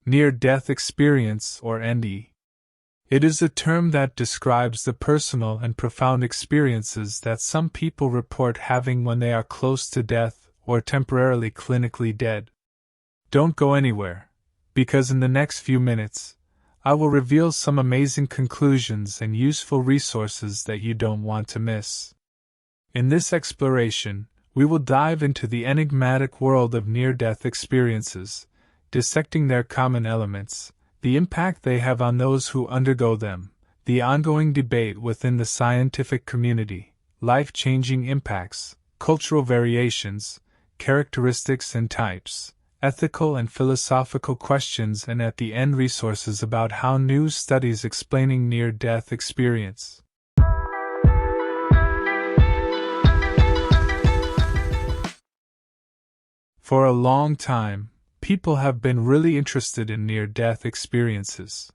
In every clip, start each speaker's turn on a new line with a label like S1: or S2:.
S1: Near-death experience, or NDE. It is a term that describes the personal and profound experiences that some people report having when they are close to death or temporarily clinically dead. Don't go anywhere, because in the next few minutes, I will reveal some amazing conclusions and useful resources that you don't want to miss. In this exploration, we will dive into the enigmatic world of near-death experiences, dissecting their common elements, the impact they have on those who undergo them, the ongoing debate within the scientific community, life-changing impacts, cultural variations, characteristics and types, ethical and philosophical questions, and at the end resources about how new studies explaining near-death experience. For a long time, people have been really interested in near-death experiences.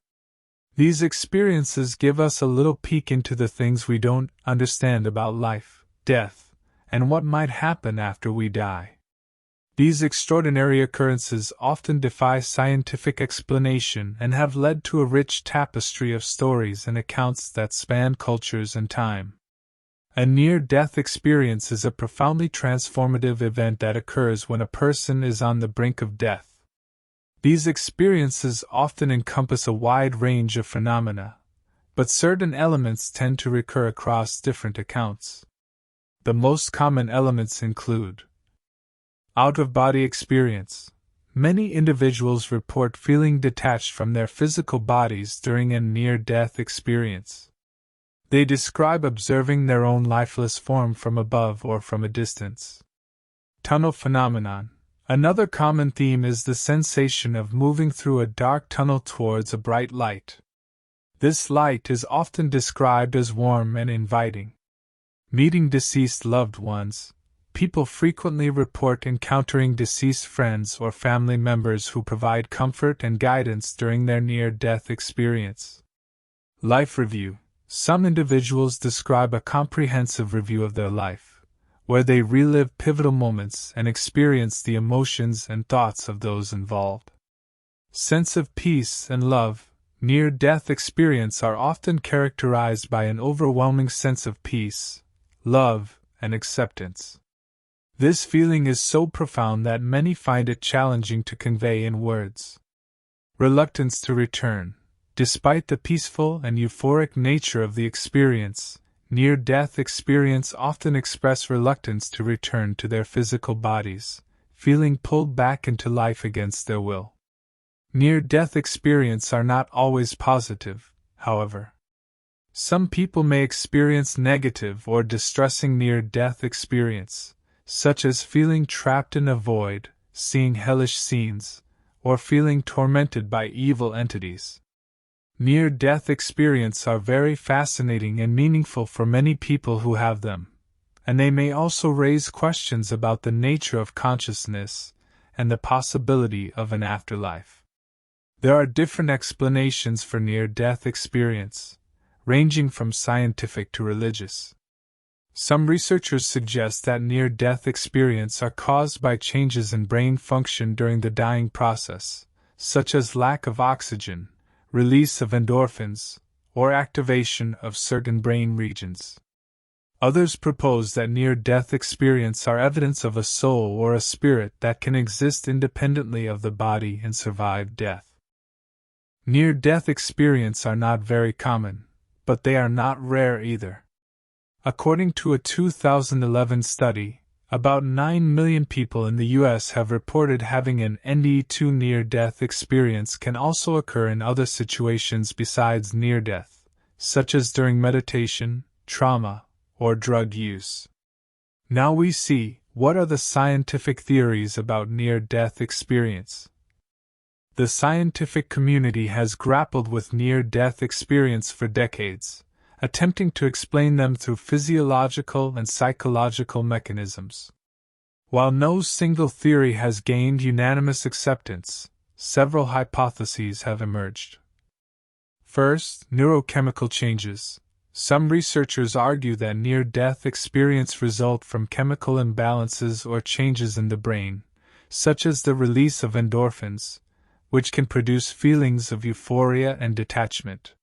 S1: These experiences give us a little peek into the things we don't understand about life, death, and what might happen after we die. These extraordinary occurrences often defy scientific explanation and have led to a rich tapestry of stories and accounts that span cultures and time. A near-death experience is a profoundly transformative event that occurs when a person is on the brink of death. These experiences often encompass a wide range of phenomena, but certain elements tend to recur across different accounts. The most common elements include out-of-body experience. Many individuals report feeling detached from their physical bodies during a near-death experience. They describe observing their own lifeless form from above or from a distance. Tunnel phenomenon. Another common theme is the sensation of moving through a dark tunnel towards a bright light. This light is often described as warm and inviting. Meeting deceased loved ones. People frequently report encountering deceased friends or family members who provide comfort and guidance during their near-death experience. Life review. Some individuals describe a comprehensive review of their life, where they relive pivotal moments and experience the emotions and thoughts of those involved. Sense of peace and love. Near-death experiences are often characterized by an overwhelming sense of peace, love, and acceptance. This feeling is so profound that many find it challenging to convey in words. Reluctance to return. Despite the peaceful and euphoric nature of the experience, near-death experiences often express reluctance to return to their physical bodies, feeling pulled back into life against their will. Near-death experiences are not always positive, however. Some people may experience negative or distressing near-death experience, such as feeling trapped in a void, seeing hellish scenes, or feeling tormented by evil entities. Near-death experiences are very fascinating and meaningful for many people who have them, and they may also raise questions about the nature of consciousness and the possibility of an afterlife. There are different explanations for near-death experience, ranging from scientific to religious. Some researchers suggest that near-death experiences are caused by changes in brain function during the dying process, such as lack of oxygen, release of endorphins, or activation of certain brain regions. Others propose that near-death experiences are evidence of a soul or a spirit that can exist independently of the body and survive death. Near-death experiences are not very common, but they are not rare either. According to a 2011 study, about 9 million people in the U.S. have reported having an NDE2 near-death experience. Can also occur in other situations besides near-death, such as during meditation, trauma, or drug use. Now we see, what are the scientific theories about near-death experience? The scientific community has grappled with near-death experience for decades, attempting to explain them through physiological and psychological mechanisms. While no single theory has gained unanimous acceptance, several hypotheses have emerged. First, neurochemical changes. Some researchers argue that near-death experiences result from chemical imbalances or changes in the brain, such as the release of endorphins, which can produce feelings of euphoria and detachment.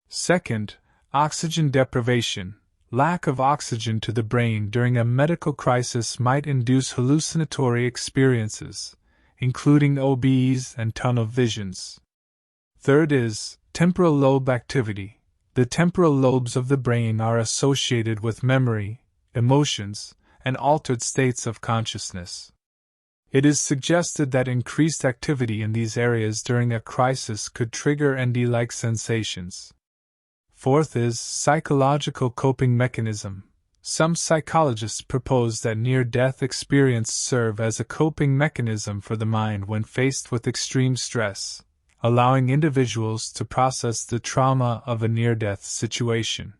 S1: Second, oxygen deprivation. Lack of oxygen to the brain during a medical crisis might induce hallucinatory experiences, including OBs and tunnel visions. Third is temporal lobe activity. The temporal lobes of the brain are associated with memory, emotions, and altered states of consciousness. It is suggested that increased activity in these areas during a crisis could trigger ND-like sensations. Fourth is psychological coping mechanism. Some psychologists propose that near-death experiences serve as a coping mechanism for the mind when faced with extreme stress, allowing individuals to process the trauma of a near-death situation.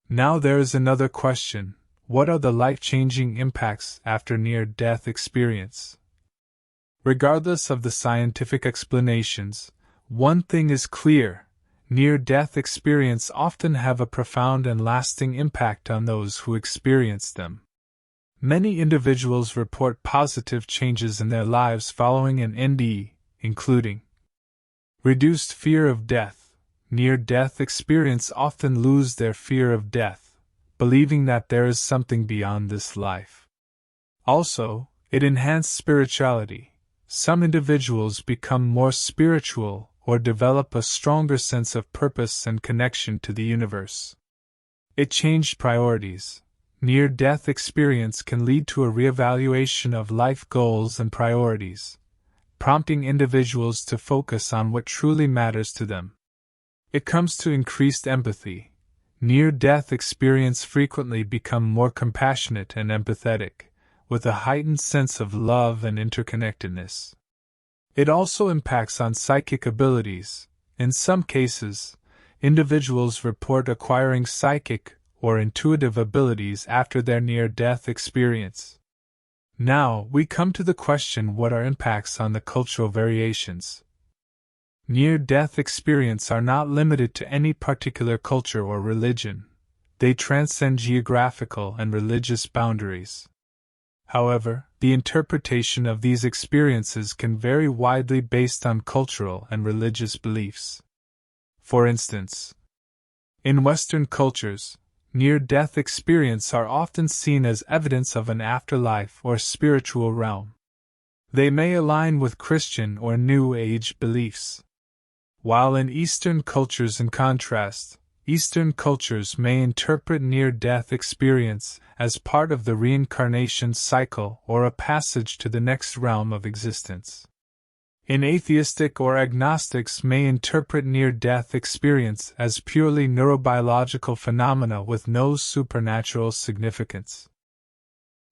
S1: Now there is another question: what are the life-changing impacts after near-death experience? Regardless of the scientific explanations, one thing is clear: near-death experiences often have a profound and lasting impact on those who experience them. Many individuals report positive changes in their lives following an NDE, including reduced fear of death. Near-death experiences often lose their fear of death, believing that there is something beyond this life. Also, it enhances spirituality. Some individuals become more spiritual or develop a stronger sense of purpose and connection to the universe. It changed priorities. Near-death experience can lead to a reevaluation of life goals and priorities, prompting individuals to focus on what truly matters to them. It comes to increased empathy. Near-death experience frequently become more compassionate and empathetic, with a heightened sense of love and interconnectedness. It also impacts on psychic abilities. In some cases, individuals report acquiring psychic or intuitive abilities after their near-death experience. Now, we come to the question: what are impacts on the cultural variations? Near-death experiences are not limited to any particular culture or religion. They transcend geographical and religious boundaries. However, the interpretation of these experiences can vary widely based on cultural and religious beliefs. For instance, in Western cultures, near-death experiences are often seen as evidence of an afterlife or spiritual realm. They may align with Christian or New Age beliefs. While in Eastern cultures, in contrast, Eastern cultures may interpret near-death experience as part of the reincarnation cycle or a passage to the next realm of existence. In atheistic or agnostics may interpret near-death experience as purely neurobiological phenomena with no supernatural significance.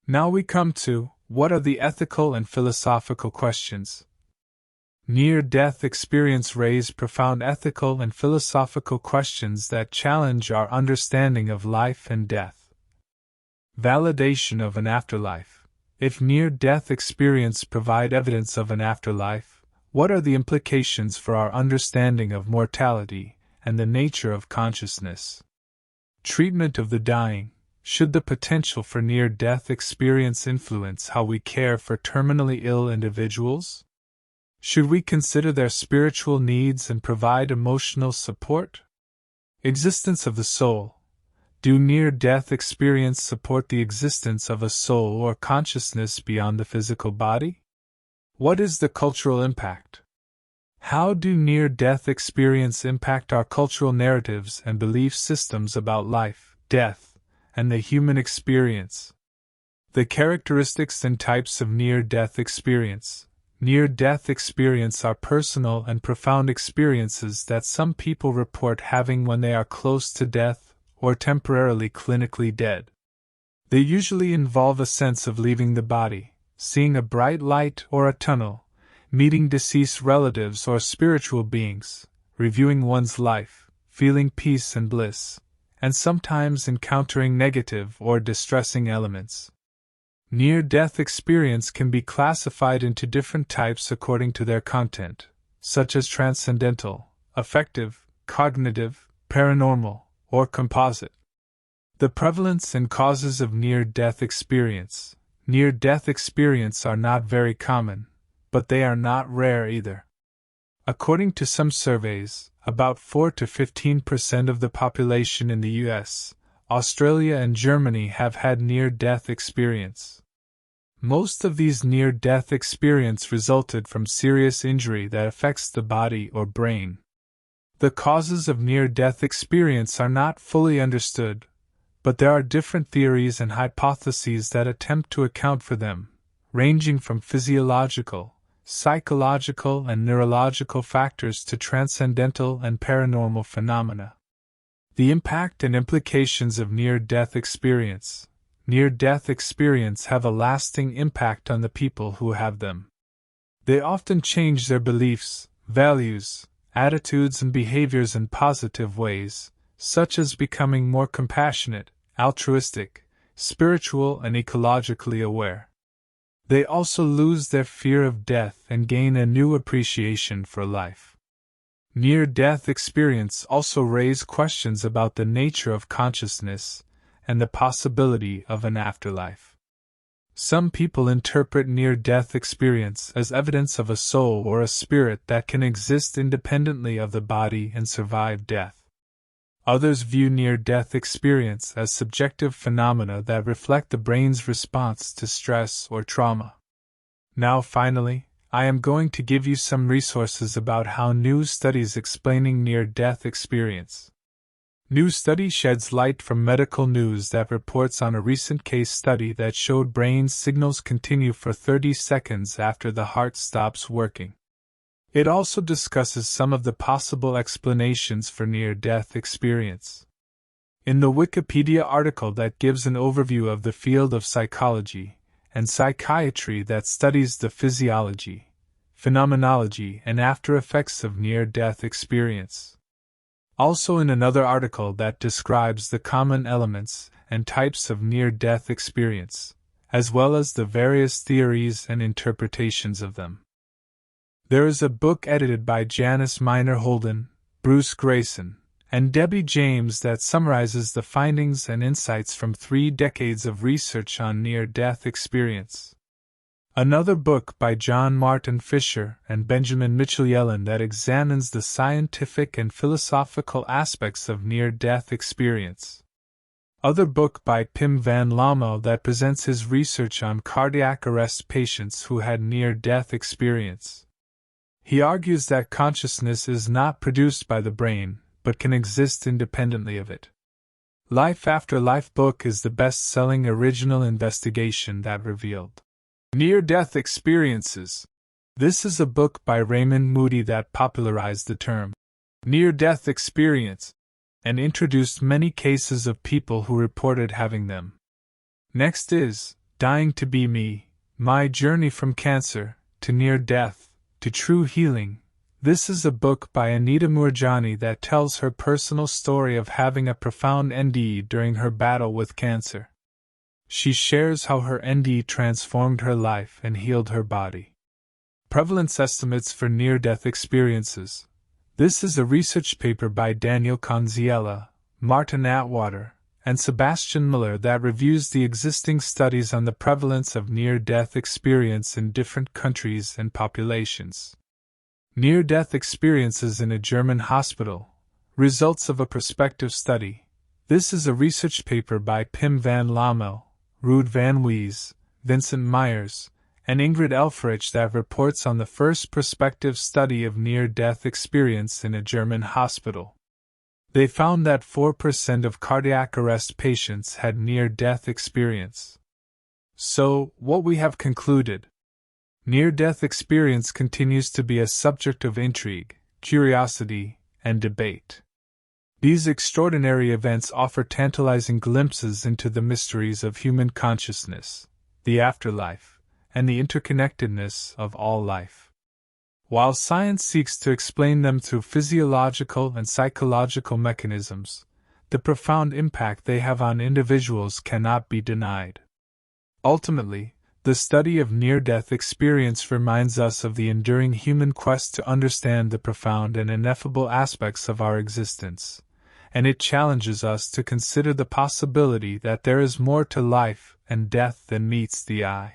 S1: Now we come to, what are the ethical and philosophical questions? Near-death experience raises profound ethical and philosophical questions that challenge our understanding of life and death. Validation of an afterlife. If near-death experience provide evidence of an afterlife, what are the implications for our understanding of mortality and the nature of consciousness? Treatment of the dying. Should the potential for near-death experience influence how we care for terminally ill individuals? Should we consider their spiritual needs and provide emotional support? Existence of the soul. Do near-death experience support the existence of a soul or consciousness beyond the physical body? What is the cultural impact? How do near-death experience impact our cultural narratives and belief systems about life, death, and the human experience? The characteristics and types of near-death experience. Near-death experiences are personal and profound experiences that some people report having when they are close to death or temporarily clinically dead. They usually involve a sense of leaving the body, seeing a bright light or a tunnel, meeting deceased relatives or spiritual beings, reviewing one's life, feeling peace and bliss, and sometimes encountering negative or distressing elements. Near-death experience can be classified into different types according to their content, such as transcendental, affective, cognitive, paranormal, or composite. The prevalence and causes of near-death experience. Near-death experiences are not very common, but they are not rare either. According to some surveys, about 4 to 15% of the population in the US, Australia, and Germany have had near-death experience. Most of these near-death experiences resulted from serious injury that affects the body or brain. The causes of near-death experience are not fully understood, but there are different theories and hypotheses that attempt to account for them, ranging from physiological, psychological, and neurological factors to transcendental and paranormal phenomena. The impact and implications of near-death experience. Near-death experiences have a lasting impact on the people who have them. They often change their beliefs, values, attitudes, and behaviors in positive ways, such as becoming more compassionate, altruistic, spiritual, and ecologically aware. They also lose their fear of death and gain a new appreciation for life. Near-death experiences also raise questions about the nature of consciousness and the possibility of an afterlife. Some people interpret near-death experience as evidence of a soul or a spirit that can exist independently of the body and survive death. Others view near-death experience as subjective phenomena that reflect the brain's response to stress or trauma. Now, finally, I am going to give you some resources about how new studies explaining near-death experience. New study sheds light from medical news that reports on a recent case study that showed brain signals continue for 30 seconds after the heart stops working. It also discusses some of the possible explanations for near-death experience. In the Wikipedia article that gives an overview of the field of psychology and psychiatry that studies the physiology, phenomenology, and after-effects of near-death experience. Also in another article that describes the common elements and types of near-death experience, as well as the various theories and interpretations of them. There is a book edited by Janice Miner Holden, Bruce Grayson, and Debbie James that summarizes the findings and insights from 3 decades of research on near-death experience. Another book by John Martin Fisher and Benjamin Mitchell Yellen that examines the scientific and philosophical aspects of near-death experience. Other book by Pim van Lommel that presents his research on cardiac arrest patients who had near-death experience. He argues that consciousness is not produced by the brain, but can exist independently of it. Life After Life book is the best-selling original investigation that revealed near-death experiences. This is a book by Raymond Moody that popularized the term near-death experience and introduced many cases of people who reported having them. Next is Dying to Be Me, My Journey from Cancer to Near Death to True Healing. This is a book by Anita Moorjani that tells her personal story of having a profound NDE during her battle with cancer. She shares how her NDE transformed her life and healed her body. Prevalence Estimates for Near-Death Experiences. This is a research paper by Daniel Conziella, Martin Atwater, and Sebastian Miller that reviews the existing studies on the prevalence of near-death experience in different countries and populations. Near-death experiences in a German hospital. Results of a prospective study. This is a research paper by Pim van Lommel, Ruud van Wees, Vincent Myers, and Ingrid Elfrich that reports on the first prospective study of near-death experience in a German hospital. They found that 4% of cardiac arrest patients had near-death experience. So, what we have concluded: near-death experience continues to be a subject of intrigue, curiosity, and debate. These extraordinary events offer tantalizing glimpses into the mysteries of human consciousness, the afterlife, and the interconnectedness of all life. While science seeks to explain them through physiological and psychological mechanisms, the profound impact they have on individuals cannot be denied. Ultimately, the study of near-death experience reminds us of the enduring human quest to understand the profound and ineffable aspects of our existence, and it challenges us to consider the possibility that there is more to life and death than meets the eye.